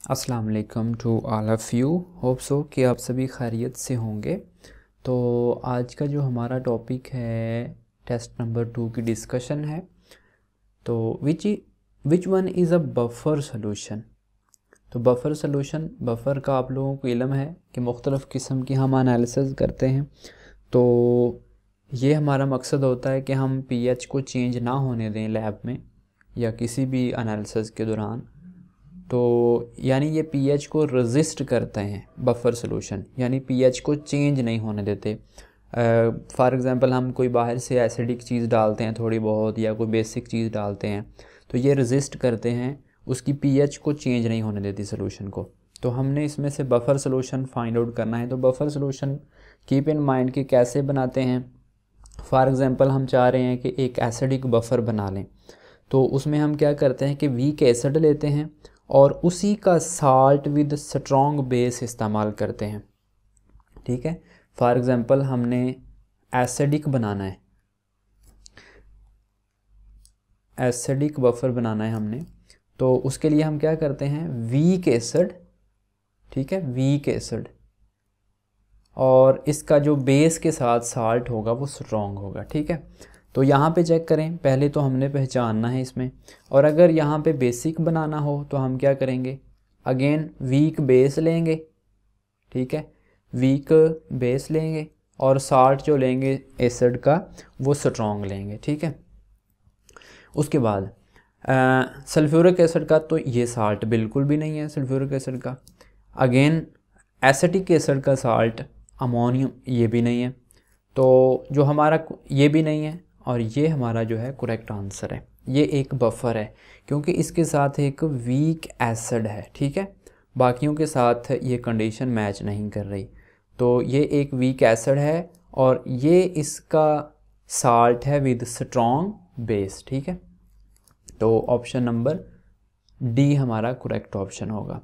अस्सलाम वालेकुम to all of you. Hope so कि आप सभी खैरियत से होंगे। तो आज का जो हमारा टॉपिक है टेस्ट नंबर 2 की डिस्कशन है। तो which one is a buffer solution. तो बफ़र सॉल्यूशन, बफ़र का आप लोगों को इल्म है कि मुख्तलिफ़ किस्म की हम एनालिसिस करते हैं। तो ये हमारा मकसद होता है कि हम पीएच को चेंज ना होने दें लैब में या किसी भी एनालिसिस के दौरान। तो यानी ये पीएच को रेजिस्ट करते हैं बफ़र सॉल्यूशन, यानी पीएच को चेंज नहीं होने देते। फॉर एग्ज़ाम्पल हम कोई बाहर से एसिडिक चीज़ डालते हैं थोड़ी बहुत या कोई बेसिक चीज़ डालते हैं तो ये रेजिस्ट करते हैं, उसकी पीएच को चेंज नहीं होने देती सॉल्यूशन को। तो हमने इसमें से बफ़र सॉल्यूशन फाइंड आउट करना है। तो buffer solution keep in mind कि कैसे बनाते हैं। फॉर एग्ज़ाम्पल हम चाह रहे हैं कि एक एसिडिक बफ़र बना लें, तो उसमें हम क्या करते हैं कि वीक एसिड लेते हैं और उसी का साल्ट विद स्ट्रॉन्ग बेस इस्तेमाल करते हैं। ठीक है, फॉर एग्ज़ाम्पल हमने एसिडिक बनाना है, एसिडिक बफ़र बनाना है हमने, तो उसके लिए हम क्या करते हैं वीक एसिड, ठीक है, वीक एसिड, और इसका जो बेस के साथ साल्ट होगा वो स्ट्रॉन्ग होगा। ठीक है, तो यहाँ पे चेक करें, पहले तो हमने पहचानना है इसमें। और अगर यहाँ पे बेसिक बनाना हो तो हम क्या करेंगे, अगेन वीक बेस लेंगे, ठीक है, वीक बेस लेंगे और साल्ट जो लेंगे एसिड का वो स्ट्रॉन्ग लेंगे। ठीक है, उसके बाद सल्फ्यूरिक एसिड का, तो ये साल्ट बिल्कुल भी नहीं है सल्फ्यूरिक एसिड का। अगेन एसिटिक एसिड का साल्ट अमोनियम, ये भी नहीं है। तो जो हमारा ये भी नहीं है और ये हमारा जो है करेक्ट आंसर है। ये एक बफ़र है क्योंकि इसके साथ एक वीक एसिड है। ठीक है, बाकियों के साथ ये कंडीशन मैच नहीं कर रही। तो ये एक वीक एसिड है और ये इसका साल्ट है विद स्ट्रॉन्ग बेस। ठीक है, तो ऑप्शन नंबर डी हमारा करेक्ट ऑप्शन होगा।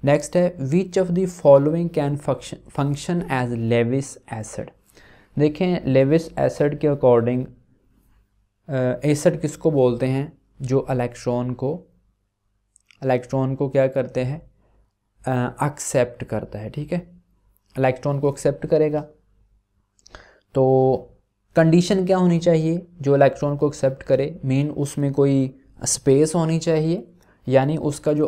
नेक्स्ट है which of the following can function as Lewis acid. देखें, लेविस एसिड के अकॉर्डिंग एसिड किसको बोलते हैं, जो इलेक्ट्रॉन को क्या करते हैं, एक्सेप्ट करता है। ठीक है, इलेक्ट्रॉन को एक्सेप्ट करेगा। तो कंडीशन क्या होनी चाहिए जो इलेक्ट्रॉन को एक्सेप्ट करे, मीन उसमें कोई स्पेस होनी चाहिए, यानी उसका जो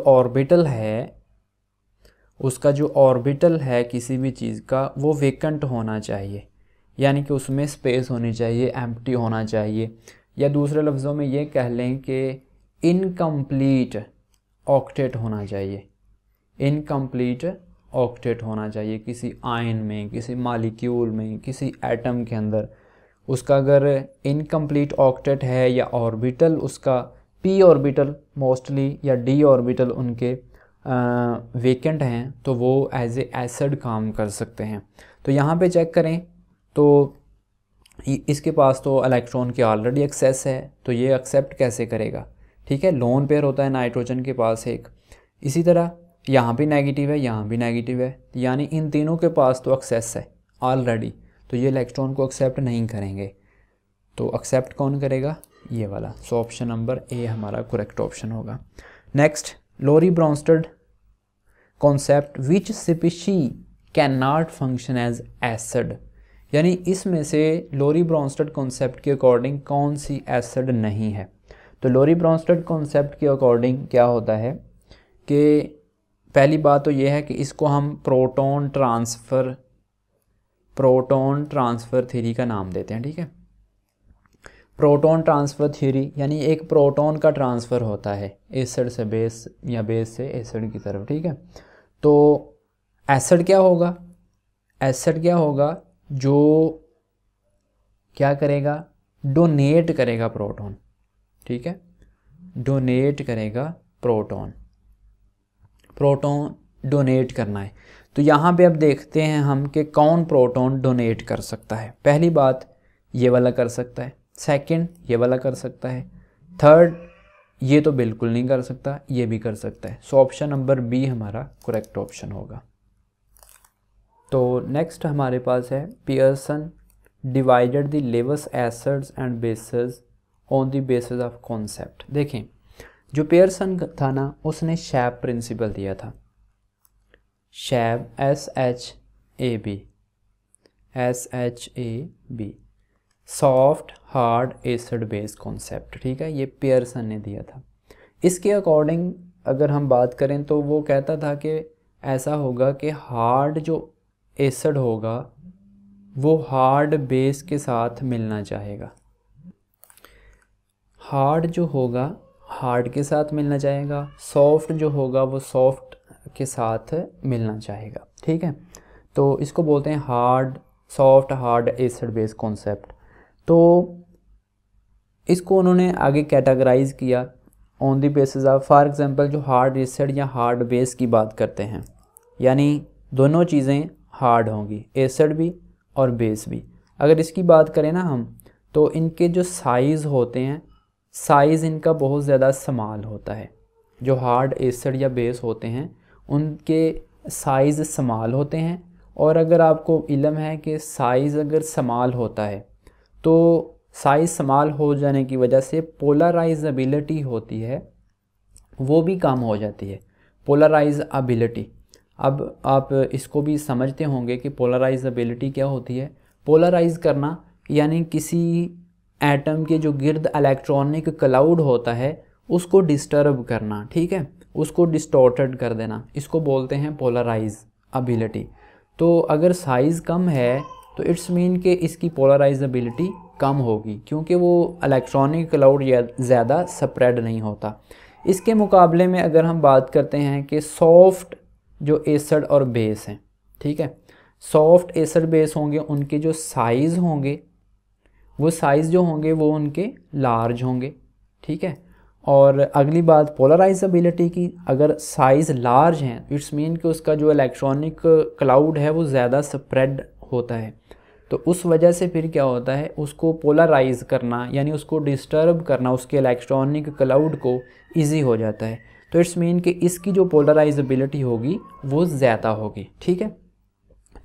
ऑर्बिटल है किसी भी चीज़ का वो वेकेंट होना चाहिए, यानी कि उसमें स्पेस होनी चाहिए, एम्प्टी होना चाहिए, या दूसरे लफ्ज़ों में ये कह लें कि इनकम्प्लीट ऑक्टेट होना चाहिए, इनकम्प्लीट ऑक्टेट होना चाहिए किसी आयन में, किसी मालिक्यूल में, किसी एटम के अंदर। उसका अगर इनकम्प्लीट ऑक्टेट है या ऑर्बिटल उसका पी ऑर्बिटल मोस्टली या डी ऑर्बिटल उनके वेकेंट हैं तो वो एज ए एसिड काम कर सकते हैं। तो यहाँ पे चेक करें तो इसके पास तो इलेक्ट्रॉन की ऑलरेडी एक्सेस है, तो ये एक्सेप्ट कैसे करेगा। ठीक है, लोन पेयर होता है नाइट्रोजन के पास एक, इसी तरह यहाँ भी नेगेटिव है, यहाँ भी नेगेटिव है, यानी इन तीनों के पास तो एक्सेस है ऑलरेडी, तो ये इलेक्ट्रॉन को एक्सेप्ट नहीं करेंगे। तो एक्सेप्ट कौन करेगा, ये वाला। सो ऑप्शन नंबर ए हमारा करेक्ट ऑप्शन होगा। Next, Lowry Bronsted concept which species can not function as acid, यानी इसमें से लोरी ब्रॉन्स्टेड कॉन्सेप्ट के अकॉर्डिंग कौन सी एसिड नहीं है। तो लोरी ब्रॉन्स्टेड कॉन्सेप्ट के अकॉर्डिंग क्या होता है कि पहली बात तो ये है कि इसको हम प्रोटॉन ट्रांसफ़र थ्योरी का नाम देते हैं। ठीक है, प्रोटॉन ट्रांसफ़र थ्योरी यानी एक प्रोटॉन का ट्रांसफ़र होता है एसिड से बेस या बेस से एसिड की तरफ। ठीक है, तो एसिड क्या होगा, जो क्या करेगा, डोनेट करेगा प्रोटॉन। ठीक है, डोनेट करेगा प्रोटॉन डोनेट करना है। तो यहाँ पे अब देखते हैं हम कि कौन प्रोटॉन डोनेट कर सकता है। पहली बात ये वाला कर सकता है, सेकंड ये वाला कर सकता है, थर्ड ये तो बिल्कुल नहीं कर सकता, ये भी कर सकता है। सो ऑप्शन नंबर बी हमारा करेक्ट ऑप्शन होगा। तो नेक्स्ट हमारे पास है Pearson divided the Lewis acids and bases on the basis of concept. देखें, जो पियर्सन था ना, उसने शैप प्रिंसिपल दिया था। शैब, SHAB, SHAB, soft hard acid base concept, ठीक है, ये पियर्सन ने दिया था। इसके अकॉर्डिंग अगर हम बात करें तो वो कहता था कि ऐसा होगा कि हार्ड जो एसिड होगा वो हार्ड बेस के साथ मिलना चाहेगा, हार्ड जो होगा हार्ड के साथ मिलना चाहेगा, सॉफ्ट जो होगा वो सॉफ्ट के साथ मिलना चाहेगा, ठीक है। तो इसको बोलते हैं soft hard acid base concept. तो इसको उन्होंने आगे कैटेगराइज किया on the basis of, for example जो हार्ड एसिड या हार्ड बेस की बात करते हैं, यानी दोनों चीज़ें हार्ड होंगी, एसिड भी और बेस भी। अगर इसकी बात करें ना हम, तो इनके जो साइज़ होते हैं, साइज़ इनका बहुत ज़्यादा स्मॉल होता है। जो हार्ड एसिड या बेस होते हैं उनके साइज़ स्मॉल होते हैं, और अगर आपको इल्म है कि साइज़ अगर स्मॉल होता है तो साइज़ स्मॉल हो जाने की वजह से पोलराइजेबिलिटी होती है वो भी कम हो जाती है, पोलराइजेबिलिटी। अब आप इसको भी समझते होंगे कि पोलराइजेबिलिटी क्या होती है। पोलराइज करना यानी किसी एटम के जो गिर्द इलेक्ट्रॉनिक क्लाउड होता है उसको डिस्टर्ब करना, ठीक है, उसको डिस्टॉर्टेड कर देना, इसको बोलते हैं पोलराइजेबिलिटी। तो अगर साइज़ कम है तो इट्स मीन कि इसकी पोलराइजेबिलिटी कम होगी, क्योंकि वो इलेक्ट्रॉनिक क्लाउड ज़्यादा स्प्रेड नहीं होता। इसके मुकाबले में अगर हम बात करते हैं कि सॉफ्ट जो एसिड और बेस हैं, ठीक है, सॉफ्ट एसिड बेस होंगे, उनके जो साइज़ होंगे वो साइज़ जो होंगे वो उनके लार्ज होंगे, ठीक है। और अगली बात पोलराइजेबिलिटी की, अगर साइज़ लार्ज हैं इट्स मीन कि उसका जो इलेक्ट्रॉनिक क्लाउड है वो ज़्यादा स्प्रेड होता है, तो उस वजह से फिर क्या होता है, उसको पोलराइज करना यानी उसको डिस्टर्ब करना, उसके इलेक्ट्रॉनिक क्लाउड को ईजी हो जाता है। तो इट्स मीन कि इसकी जो पोलराइजेबिलिटी होगी वो ज़्यादा होगी, ठीक है।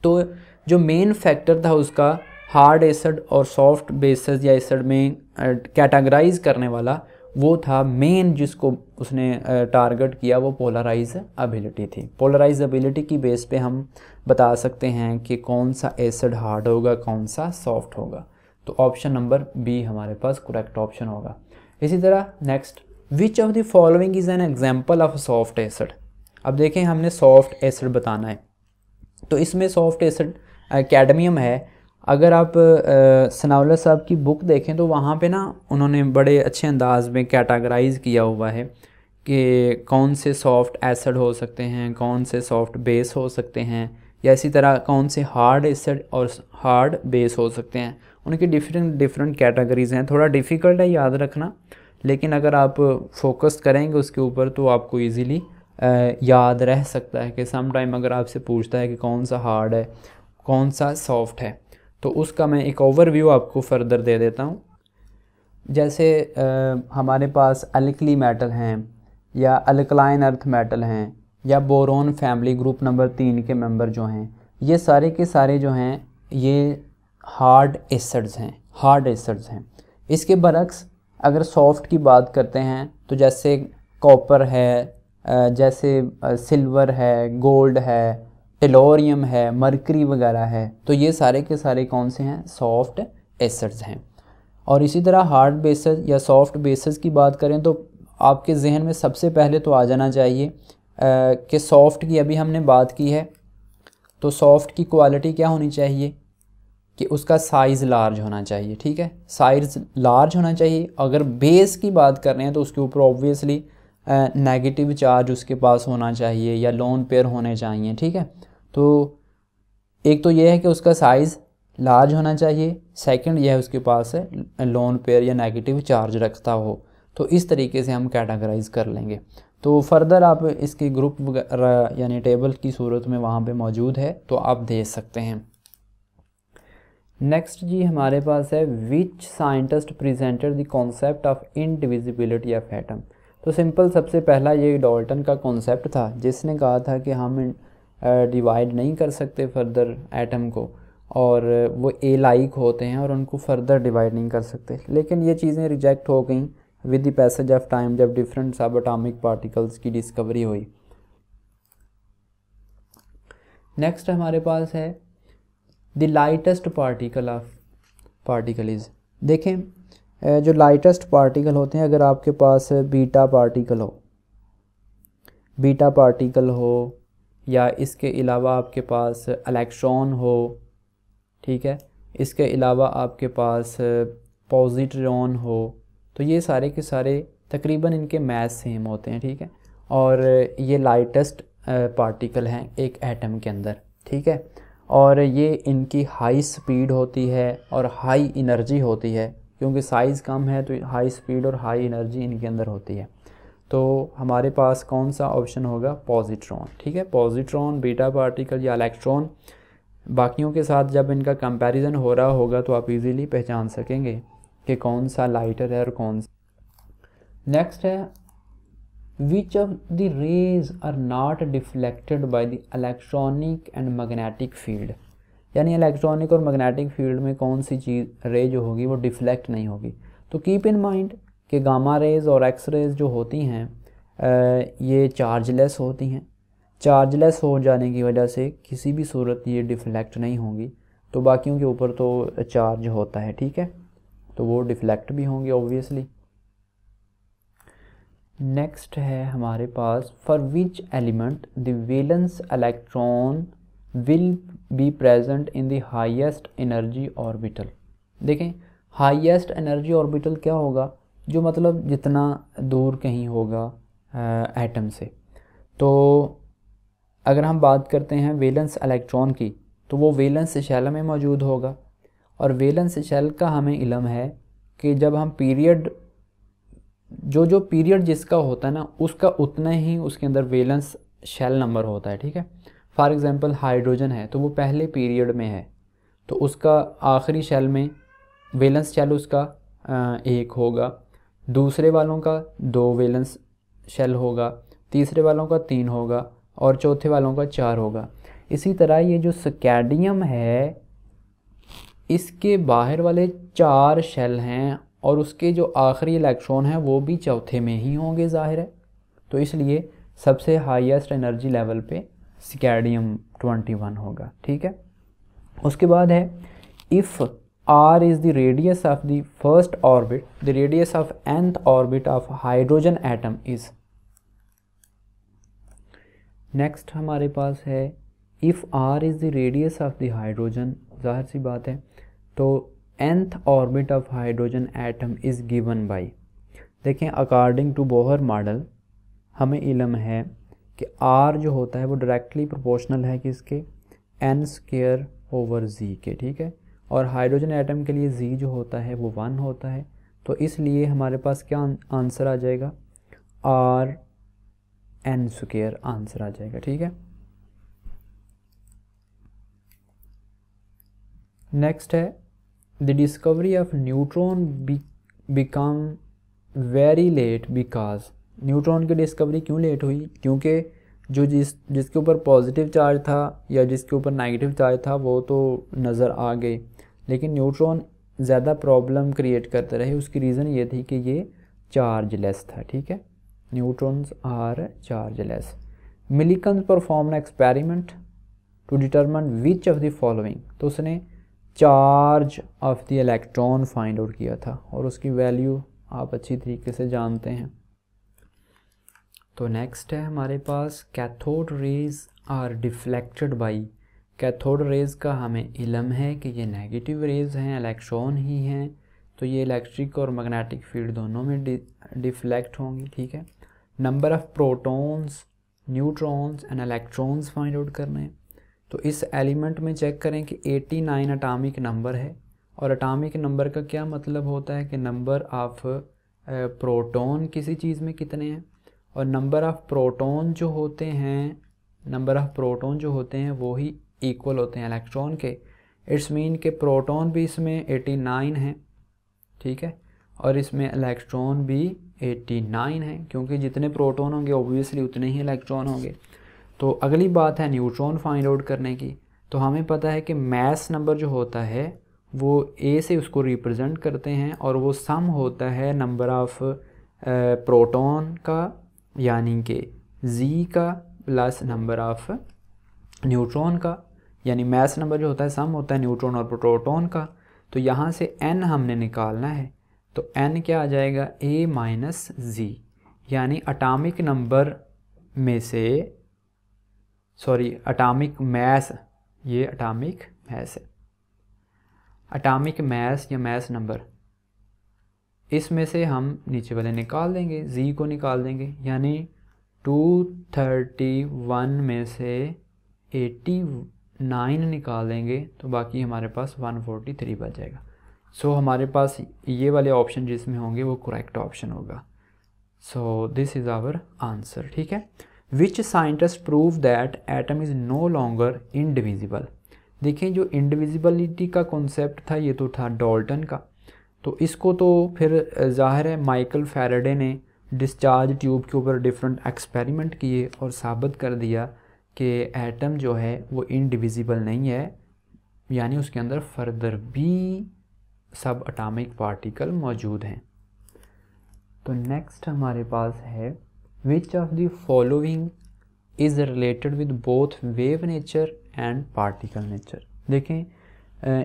तो जो मेन फैक्टर था उसका हार्ड एसिड और सॉफ्ट बेसेस या एसिड में कैटेगराइज करने वाला, वो था मेन जिसको उसने टारगेट किया, वो पोलराइजेबिलिटी थी। पोलराइजेबिलिटी की बेस पे हम बता सकते हैं कि कौन सा एसिड हार्ड होगा, कौन सा सॉफ्ट होगा। तो ऑप्शन नंबर बी हमारे पास करेक्ट ऑप्शन होगा। इसी तरह next, which of the following is an example of soft acid. अब देखें हमने सॉफ्ट एसिड बताना है, तो इसमें सॉफ्ट एसिड कैडमियम है। अगर आप सनाउल्लाह साहब की बुक देखें तो वहाँ पे ना उन्होंने बड़े अच्छे अंदाज में कैटेगराइज किया हुआ है कि कौन से सॉफ्ट एसिड हो सकते हैं, कौन से सॉफ्ट बेस हो सकते हैं, या इसी तरह कौन से हार्ड एसिड और हार्ड बेस हो सकते हैं। उनकी डिफरेंट कैटेगरीज़ हैं। थोड़ा डिफ़िकल्ट है याद रखना, लेकिन अगर आप फोकस करेंगे उसके ऊपर तो आपको ईज़िली याद रह सकता है कि सम टाइम अगर आपसे पूछता है कि कौन सा हार्ड है कौन सा सॉफ्ट है, तो उसका मैं एक ओवरव्यू आपको फर्दर दे देता हूँ। जैसे हमारे पास अल्कली मेटल हैं या अल्कलाइन अर्थ मेटल हैं या बोरोन फैमिली ग्रुप नंबर 3 के मेंबर जो हैं, ये सारे के सारे जो हैं ये हार्ड एसिड्स हैं। इसके बरक्स अगर सॉफ्ट की बात करते हैं तो जैसे कॉपर है, जैसे सिल्वर है, गोल्ड है, टेलोरियम है, मरकरी वगैरह है, तो ये सारे के सारे कौन से हैं, सॉफ्ट एसिड्स हैं। और इसी तरह हार्ड बेसेस या सॉफ्ट बेसेस की बात करें तो आपके जहन में सबसे पहले तो आ जाना चाहिए कि सॉफ्ट की अभी हमने बात की है, तो सॉफ्ट की क्वालिटी क्या होनी चाहिए कि उसका साइज़ लार्ज होना चाहिए, ठीक है, साइज़ लार्ज होना चाहिए। अगर बेस की बात कर रहे हैं तो उसके ऊपर ऑब्वियसली नेगेटिव चार्ज उसके पास होना चाहिए या लोन पेयर होने चाहिए, ठीक है। तो एक तो ये है कि उसका साइज़ लार्ज होना चाहिए, सेकंड यह है उसके पास है लोन पेयर या नेगेटिव चार्ज रखता हो। तो इस तरीके से हम कैटेगराइज कर लेंगे। तो फर्दर आप इसके ग्रुप यानी टेबल की सूरत में वहाँ पे मौजूद है, तो आप दे सकते हैं। नेक्स्ट जी हमारे पास है which scientist presented the concept of indivisibility of atom. तो सिंपल सबसे पहला ये डाल्टन का कॉन्सेप्ट था जिसने कहा था कि हम डिवाइड नहीं कर सकते फर्दर एटम को, और वो ए लाइक होते हैं और उनको फर्दर डिवाइड नहीं कर सकते। लेकिन ये चीज़ें रिजेक्ट हो गई with the passage of time जब डिफरेंट सब एटॉमिक पार्टिकल्स की डिस्कवरी हुई। नेक्स्ट हमारे पास है द लाइटेस्ट पार्टिकल इज़, देखें जो लाइटेस्ट पार्टिकल होते हैं, अगर आपके पास बीटा पार्टिकल हो या इसके अलावा आपके पास इलेक्ट्रॉन हो, ठीक है, इसके अलावा आपके पास पॉजिट्रॉन हो, तो ये सारे के सारे तकरीबन इनके मास सेम होते हैं, ठीक है, और ये लाइटेस्ट पार्टिकल हैं एक एटम के अंदर, ठीक है, और ये इनकी हाई स्पीड होती है और हाई एनर्जी होती है, क्योंकि साइज़ कम है तो हाई स्पीड और हाई एनर्जी इनके अंदर होती है। तो हमारे पास कौन सा ऑप्शन होगा? पॉजिट्रॉन, ठीक है, पॉजिट्रॉन, बीटा पार्टिकल या इलेक्ट्रॉन। बाकियों के साथ जब इनका कंपैरिजन हो रहा होगा तो आप इजीली पहचान सकेंगे कि कौन सा लाइटर है और कौन सा। नेक्स्ट है which of the rays are not deflected by the electronic and magnetic field, यानी इलेक्ट्रॉनिक और मैग्नेटिक फील्ड में कौन सी चीज़ रे जो होगी वो डिफ्लेक्ट नहीं होगी। तो कीप इन माइंड कि गामा रेज और एक्स रेज जो होती हैं ये चार्जलेस होती हैं, चार्जलेस हो जाने की वजह से किसी भी सूरत ये डिफ्लेक्ट नहीं होंगी, तो बाकियों के ऊपर तो चार्ज होता है, ठीक है, तो वो डिफ्लेक्ट भी होंगे ऑब्वियसली। नेक्स्ट है हमारे पास for which element the valence electron will be present in the highest energy orbital. देखें हाईएस्ट एनर्जी ऑर्बिटल क्या होगा? जो मतलब जितना दूर कहीं होगा एटम से। तो अगर हम बात करते हैं वैलेंस इलेक्ट्रॉन की, तो वो वैलेंस शेल में मौजूद होगा, और वैलेंस शेल का हमें इल्म है कि जब हम पीरियड जो पीरियड जिसका होता है ना, उसका उतना ही उसके अंदर वैलेंस शेल नंबर होता है, ठीक है। फॉर एग्जांपल हाइड्रोजन है तो वो पहले पीरियड में है, तो उसका आखिरी शेल में वैलेंस शेल उसका 1 होगा, दूसरे वालों का 2 वैलेंस शेल होगा, तीसरे वालों का 3 होगा और चौथे वालों का 4 होगा। इसी तरह ये जो स्कैडियम है इसके बाहर वाले 4 शेल हैं और उसके जो आखिरी इलेक्ट्रॉन है वो भी चौथे में ही होंगे ज़ाहिर है, तो इसलिए सबसे हाईएस्ट एनर्जी लेवल पे स्कैडियम 21 होगा, ठीक है। उसके बाद है if r is the radius of the first orbit, the radius of nth orbit of hydrogen atom is। Next हमारे पास है if r is the radius of the hydrogen, जाहिर सी बात है, तो nth orbit of hydrogen atom is given by, देखें according to Bohr model हमें इल्म है कि r जो होता है वो डायरेक्टली प्रोपोर्शनल है किसके? n²/z के, ठीक है, और हाइड्रोजन एटम के लिए z जो होता है वो 1 होता है, तो इसलिए हमारे पास क्या आंसर आ जाएगा? rn² आंसर आ जाएगा, ठीक है। नेक्स्ट है the discovery of neutron become very late because, neutron की डिस्कवरी क्यों लेट हुई? क्योंकि जो जिसके ऊपर पॉजिटिव चार्ज था या जिसके ऊपर नेगेटिव चार्ज था वो तो नज़र आ गए, लेकिन न्यूट्रॉन ज़्यादा प्रॉब्लम क्रिएट करते रहे। उसकी रीज़न ये थी कि ये चार्जलेस था, ठीक है, neutrons are chargeless. Millikan perform experiment to determine which of the following, तो उसने charge of the electron find out किया था और उसकी वैल्यू आप अच्छी तरीके से जानते हैं। तो नेक्स्ट है हमारे पास cathode rays are deflected by, cathode rays का हमें इल्म है कि ये नेगेटिव रेज हैं, इलेक्ट्रॉन ही हैं, तो ये इलेक्ट्रिक और मैग्नेटिक फील्ड दोनों में डिफ्लेक्ट होंगी, ठीक है। Number of protons, neutrons and electrons find out करने हैं, तो इस एलिमेंट में चेक करें कि 89 अटामिक नंबर है, और अटामिक नंबर का क्या मतलब होता है कि नंबर ऑफ़ प्रोटॉन किसी चीज़ में कितने हैं, और नंबर ऑफ़ प्रोटॉन जो होते हैं वो ही इक्वल होते हैं इलेक्ट्रॉन के। इट्स मीन के प्रोटॉन भी इसमें 89 हैं, ठीक है, और इसमें इलेक्ट्रॉन भी 89 हैं, क्योंकि जितने प्रोटॉन होंगे ऑब्वियसली उतने ही इलेक्ट्रॉन होंगे। तो अगली बात है न्यूट्रॉन फाइंड आउट करने की, तो हमें पता है कि मास नंबर जो होता है वो ए से उसको रिप्रेजेंट करते हैं, और वो सम होता है नंबर ऑफ़ प्रोटॉन का यानी कि z का प्लस नंबर ऑफ़ न्यूट्रॉन का, यानी मास नंबर जो होता है सम होता है न्यूट्रॉन और प्रोटॉन का। तो यहाँ से n हमने निकालना है, तो n क्या आ जाएगा, a माइनस जी, यानी अटामिक नंबर में से, सॉरी अटामिक मैस, ये अटामिक मैस है, अटामिक मैस या मैस नंबर, इसमें से हम नीचे वाले निकाल देंगे, z को निकाल देंगे, यानी 231 में से 89 निकाल देंगे तो बाकी हमारे पास 143 बच जाएगा। सो हमारे पास ये वाले ऑप्शन जिसमें होंगे वो करेक्ट ऑप्शन होगा। So this is our answer. ठीक है, which scientist prove that atom is no longer indivisible. देखिए जो इंडिविजिबिलिटी का कॉन्सेप्ट था ये तो था डाल्टन का, तो इसको तो फिर जाहिर है माइकल फैराडे ने डिस्चार्ज ट्यूब के ऊपर डिफरेंट एक्सपेरिमेंट किए और साबित कर दिया कि एटम जो है वो इनडिविजिबल नहीं है, यानी उसके अंदर फर्दर भी सब एटॉमिक पार्टिकल मौजूद हैं। तो नेक्स्ट हमारे पास है which of the following is related with both wave nature and particle nature. देखें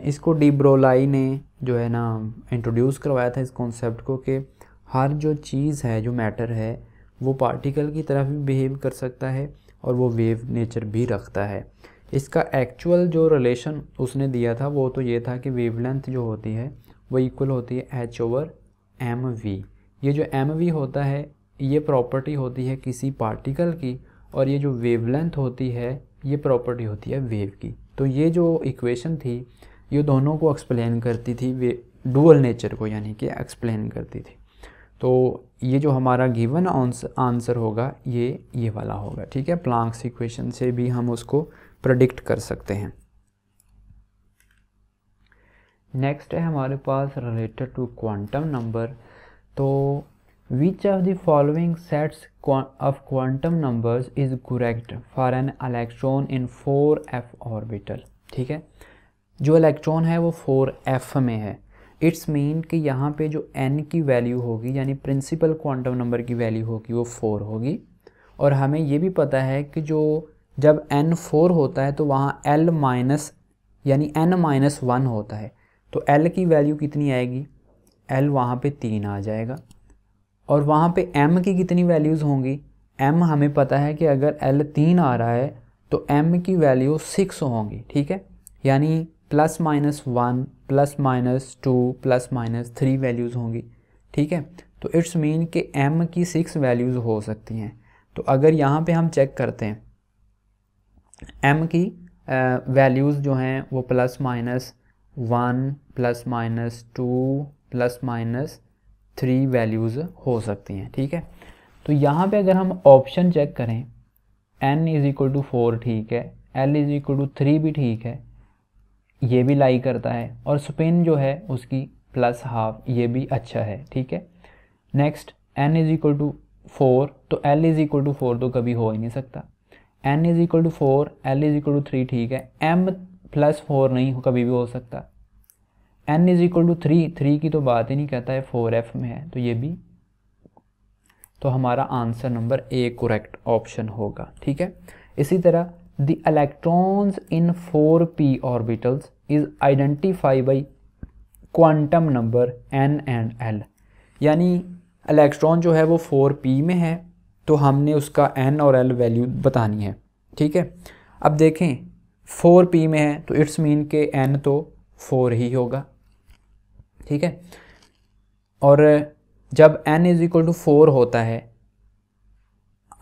इसको डी ब्रोलाई ने जो है ना इंट्रोड्यूस करवाया था इस कॉन्सेप्ट को कि हर जो चीज़ है, जो मैटर है, वो पार्टिकल की तरह भी बिहेव कर सकता है और वो वेव नेचर भी रखता है। इसका एक्चुअल जो रिलेशन उसने दिया था वो तो ये था कि वेवलेंथ जो होती है वो इक्वल होती है h/mv। ये जो mv होता है ये प्रॉपर्टी होती है किसी पार्टिकल की, और ये जो वेवलेंथ होती है ये प्रॉपर्टी होती है वेव की। तो ये जो इक्वेशन थी ये दोनों को एक्सप्लेन करती थी, डुअल नेचर को यानी कि एक्सप्लेन करती थी। तो ये जो हमारा गिवन आंसर होगा ये वाला होगा। ठीक है, प्लांक्स इक्वेशन से भी हम उसको प्रेडिक्ट कर सकते हैं। नेक्स्ट है हमारे पास रिलेटेड टू क्वांटम नंबर। तो विच of the following sets of quantum numbers is correct for an electron in 4f orbital. ठीक है, जो इलेक्ट्रॉन है वो 4f में है। इट्स मीन कि यहाँ पे जो n की वैल्यू होगी यानी प्रिंसिपल क्वांटम नंबर की वैल्यू होगी वो 4 होगी, और हमें ये भी पता है कि जो जब n 4 होता है तो वहाँ l माइनस यानी n-1 होता है, तो l की वैल्यू कितनी आएगी, l वहाँ पे 3 आ जाएगा। और वहाँ पे m की कितनी वैल्यूज़ होंगी, m हमें पता है कि अगर l 3 आ रहा है तो m की वैल्यू 6 होंगी। ठीक है, यानी +-1 +-2 +-3 वैल्यूज़ होंगी। ठीक है, तो इट्स मीन कि m की 6 वैल्यूज़ हो सकती हैं। तो अगर यहाँ पे हम चेक करते हैं m की वैल्यूज़ जो हैं वो +-1 +-2 +-3 वैल्यूज़ हो सकती हैं। ठीक है, तो यहाँ पे अगर हम ऑप्शन चेक करें n = 4 ठीक है, l = 3 भी ठीक है, ये भी लाई करता है, और स्पिन जो है उसकी +½ ये भी अच्छा है। ठीक है, नेक्स्ट n = 4 तो l = 4 तो कभी हो ही नहीं सकता, n = 4 l = 3 ठीक है, m +4 नहीं कभी भी हो सकता, n = 3 की तो बात ही नहीं कहता है, 4f में है, तो ये भी, तो हमारा answer number A correct option होगा। ठीक है, इसी तरह the electrons in 4p orbitals is identify by quantum number n and l, यानी इलेक्ट्रॉन जो है वो 4p में है तो हमने उसका n और l वैल्यू बतानी है। ठीक है, अब देखें 4p में है तो इट्स मीन के n तो 4 ही होगा। ठीक है, और जब n = 4 होता है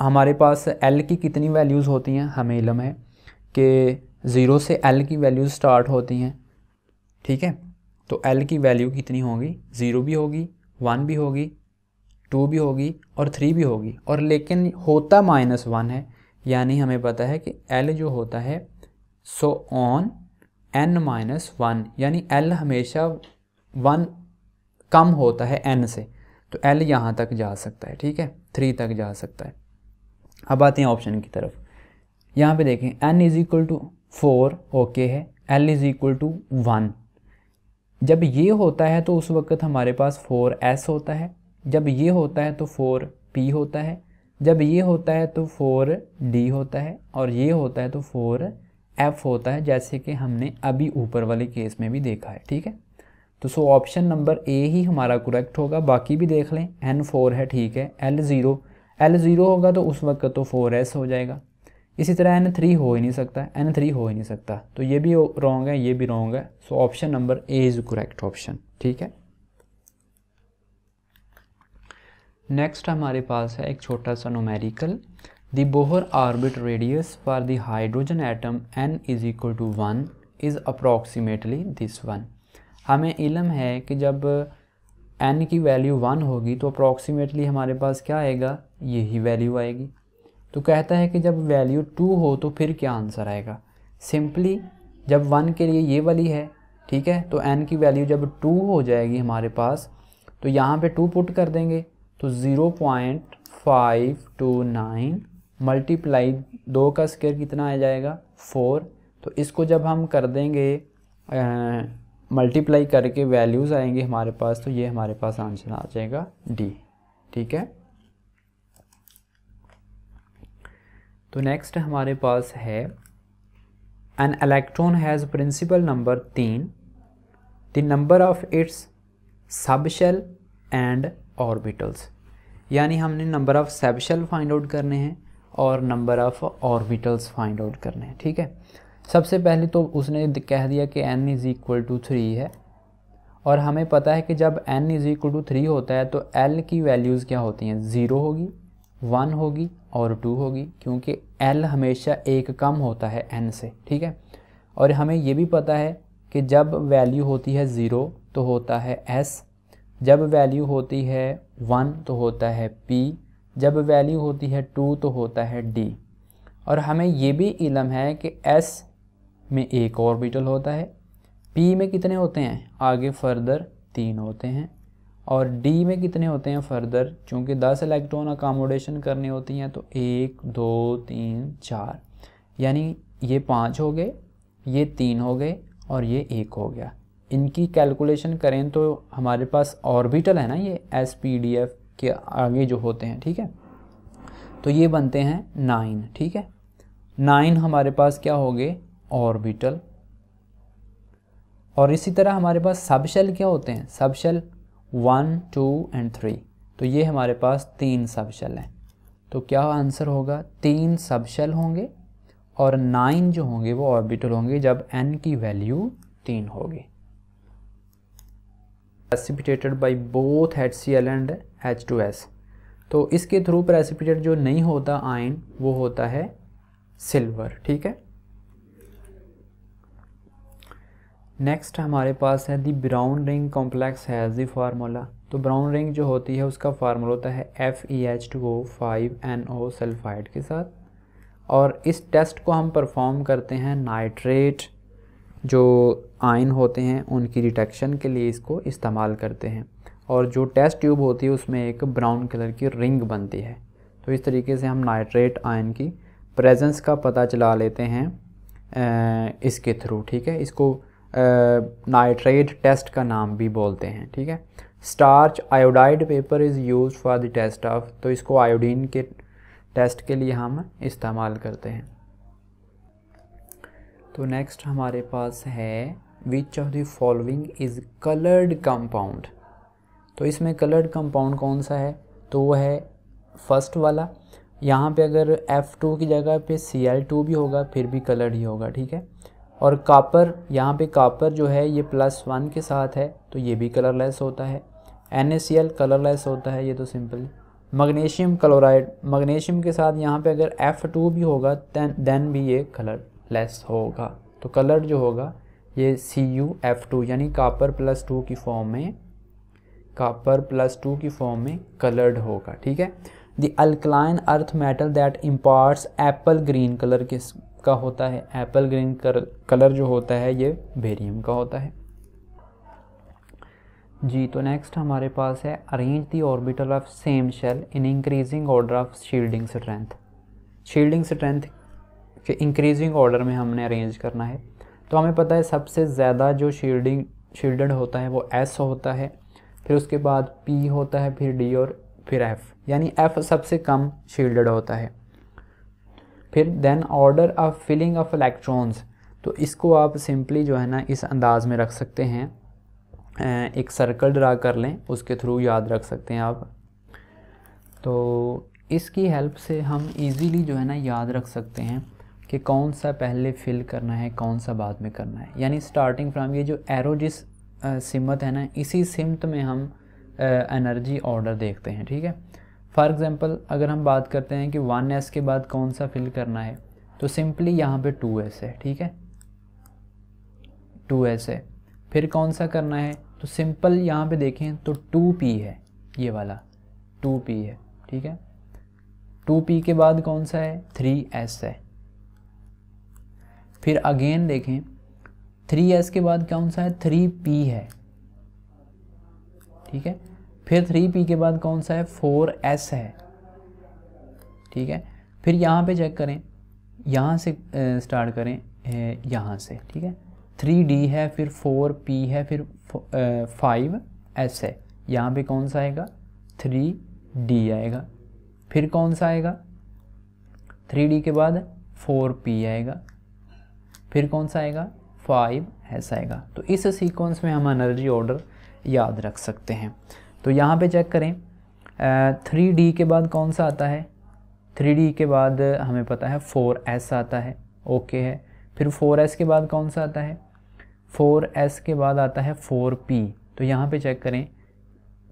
हमारे पास l की कितनी वैल्यूज़ होती हैं, हमें इल्म है कि 0 से l की वैल्यूज़ स्टार्ट होती हैं। ठीक है, तो l की वैल्यू कितनी होगी, 0 भी होगी, 1 भी होगी, 2 भी होगी और 3 भी होगी, और लेकिन होता -1 है, यानी हमें पता है कि l जो होता है सो ऑन n-1, यानी l हमेशा 1 कम होता है n से, तो l यहाँ तक जा सकता है। ठीक है, 3 तक जा सकता है। अब आते हैं ऑप्शन की तरफ। यहाँ पे देखें n = 4 ओके है, l = 1। जब ये होता है तो उस वक्त हमारे पास 4s होता है, जब ये होता है तो 4p होता है, जब ये होता है तो 4d होता है, और ये होता है तो 4 F होता है, जैसे कि हमने अभी ऊपर वाले केस में भी देखा है, ठीक है। तो सो ऑप्शन नंबर ए ही हमारा करेक्ट होगा। बाकी भी देख लें, N4 है, ठीक है, L0 होगा तो उस वक्त तो 4S हो जाएगा। इसी तरह N3 हो ही नहीं सकता, N3 हो ही नहीं सकता, तो ये भी रॉन्ग है, ये भी रॉन्ग है। So option number A is correct option, ठीक है। नेक्स्ट हमारे पास है एक छोटा सा numerical, the Bohr orbit radius for the hydrogen atom n = 1 is approximately this one. हमें इल्म है कि जब n की वैल्यू 1 होगी तो अप्रॉक्सीमेटली हमारे पास क्या आएगा, यही वैल्यू आएगी। तो कहता है कि जब वैल्यू 2 हो तो फिर क्या आंसर आएगा। सिंपली जब 1 के लिए ये वाली है, ठीक है, तो n की वैल्यू जब 2 हो जाएगी हमारे पास, तो यहाँ पे 2 पुट कर देंगे, तो 0.529 मल्टीप्लाई 2 का स्क्वायर कितना आ जाएगा, 4। तो इसको जब हम कर देंगे मल्टीप्लाई करके वैल्यूज़ आएंगे हमारे पास, तो ये हमारे पास आंसर आ जाएगा डी, ठीक है। तो नेक्स्ट हमारे पास है an electron has principle number 3, the number of its subshell and orbitals. यानी हमने number of subshell find out करने हैं और number of orbitals find out करने हैं, ठीक है। सबसे पहले तो उसने कह दिया कि n = 3 है, और हमें पता है कि जब n = 3 होता है तो l की वैल्यूज़ क्या होती हैं, 0 होगी, 1 होगी और 2 होगी, क्योंकि l हमेशा एक कम होता है n से, ठीक है। और हमें ये भी पता है कि जब वैल्यू होती है 0 तो होता है s, जब वैल्यू होती है 1 तो होता है p, जब वैल्यू होती है 2 तो होता है d। और हमें ये भी इल्म है कि s में एक ऑर्बिटल होता है, p में कितने होते हैं, आगे फर्दर 3 होते हैं, और d में कितने होते हैं फर्दर, चूँकि 10 इलेक्ट्रॉन अकामोडेशन करनी होती हैं तो 1 2 3 4, यानी ये 5 हो गए, ये 3 हो गए और ये 1 हो गया। इनकी कैलकुलेशन करें तो हमारे पास ऑर्बिटल है ना, ये SPDF के आगे जो होते हैं, ठीक है, तो ये बनते हैं 9, ठीक है। 9 हमारे पास क्या हो गए, ऑर्बिटल। और इसी तरह हमारे पास सबशेल क्या होते हैं, सबशेल 1 2 एंड 3, तो ये हमारे पास 3 सबशेल हैं। तो क्या आंसर होगा, 3 सबशेल होंगे और 9 जो होंगे वो ऑर्बिटल होंगे जब n की वैल्यू 3 होगी। Precipitated by both HCl and H2S। तो इसके थ्रू प्रेसिपिटेट जो नहीं होता आयन वो होता है सिल्वर, ठीक है। नेक्स्ट हमारे पास है the brown ring complex has the formula. तो ब्राउन रिंग जो होती है उसका फार्मूला होता है FeH2O5NO सल्फाइड के साथ। और इस टेस्ट को हम परफॉर्म करते हैं नाइट्रेट जो आयन होते हैं उनकी डिटेक्शन के लिए इसको इस्तेमाल करते हैं। और जो टेस्ट ट्यूब होती है उसमें एक ब्राउन कलर की रिंग बनती है। तो इस तरीके से हम नाइट्रेट आयन की प्रेजेंस का पता चला लेते हैं इसके थ्रू, ठीक है। इसको नाइट्रेट टेस्ट का नाम भी बोलते हैं, ठीक है। Starch iodide paper is use for the test of, तो इसको आयोडीन के टेस्ट के लिए हम इस्तेमाल करते हैं। तो नेक्स्ट हमारे पास है which of the following is coloured compound. तो इसमें कलर्ड कंपाउंड कौन सा है, तो वो है फर्स्ट वाला। यहाँ पे अगर F2 की जगह पे Cl2 भी होगा फिर भी कलर्ड ही होगा, ठीक है। और कापर, यहाँ पे कापर जो है ये +1 के साथ है तो ये भी कलरलेस होता है। NaCl कलरलेस होता है, ये तो सिंपल। मैग्नीशियम क्लोराइड, मैग्नीशियम के साथ यहाँ पे अगर F2 भी होगा देन भी ये कलरलेस होगा। तो कलर जो होगा ये CuF2 यानी कापर +2 की फॉर्म में, कापर +2 की फॉर्म में कलर्ड होगा, ठीक है। The alkaline earth metal that imparts Apple green colour किसका होता है, एप्पल ग्रीन कलर जो होता है ये बेरियम का होता है जी। तो नेक्स्ट हमारे पास है arrange the orbital of same shell in increasing order of shielding strength. Shielding strength के इंक्रीजिंग ऑर्डर में हमने अरेंज करना है। तो हमें पता है सबसे ज़्यादा जो शील्डेड होता है वो S होता है, फिर उसके बाद P होता है, फिर D और फिर F, यानी F सबसे कम शील्डेड होता है। फिर then order of filling of electrons, तो इसको आप सिंपली जो है ना इस अंदाज में रख सकते हैं, एक सर्कल ड्रा कर लें, उसके थ्रू याद रख सकते हैं आप। तो इसकी हेल्प से हम इजीली जो है ना याद रख सकते हैं कि कौन सा पहले फिल करना है, कौन सा बाद में करना है। यानी स्टार्टिंग फ्रॉम ये जो एरो जिस सिमत है ना, इसी सिमत में हम एनर्जी ऑर्डर देखते हैं, ठीक है। फॉर एग्ज़ाम्पल अगर हम बात करते हैं कि 1s के बाद कौन सा फिल करना है, तो सिंपली यहाँ पे 2s है, ठीक है, 2s है। फिर कौन सा करना है, तो सिंपल यहाँ पे देखें तो 2p है, ये वाला 2p है, ठीक है। 2p के बाद कौन सा है, 3s है। फिर अगेन देखें 3s के बाद कौन सा है, 3p है, ठीक है। फिर 3p के बाद कौन सा है, 4s है, ठीक है। फिर यहाँ पे चेक करें, यहाँ से स्टार्ट करें, यहाँ से, ठीक है। 3d है, फिर 4p है, फिर 5s है। यहाँ पे कौन सा आएगा, 3d आएगा। फिर कौन सा आएगा, 3d के बाद 4p आएगा। फिर कौन सा आएगा, 5s आएगा। तो इस सीक्वेंस में हम एनर्जी ऑर्डर याद रख सकते हैं। तो यहाँ पे चेक करें, 3d के बाद कौन सा आता है, 3d के बाद हमें पता है 4s आता है, ओके है। फिर 4s के बाद कौन सा आता है, 4s के बाद आता है 4p। तो यहाँ पे चेक करें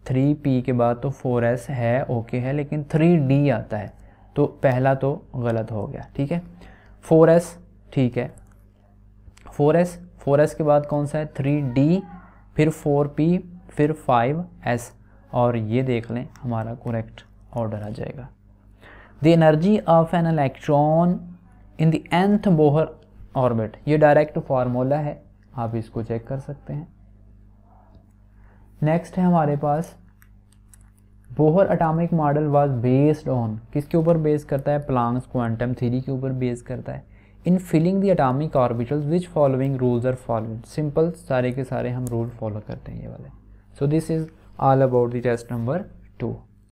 3p के बाद तो 4s है, ओके है, लेकिन 3d आता है, तो पहला तो गलत हो गया, ठीक है। 4s, ठीक है, 4s के बाद कौन सा है, 3d, फिर 4p, फिर 5s, और ये देख लें हमारा करेक्ट ऑर्डर आ जाएगा। The energy of an electron in the nth Bohr orbit, ये डायरेक्ट फार्मूला है, आप इसको चेक कर सकते हैं। नेक्स्ट है हमारे पास Bohr atomic model was based on, किसके ऊपर बेस करता है, प्लांक्स क्वांटम थ्योरी के ऊपर बेस करता है। In filling the atomic orbitals which following rules are following, simple सारे के सारे हम रूल फॉलो करते हैं ये वाले। So this is all about the test number 2।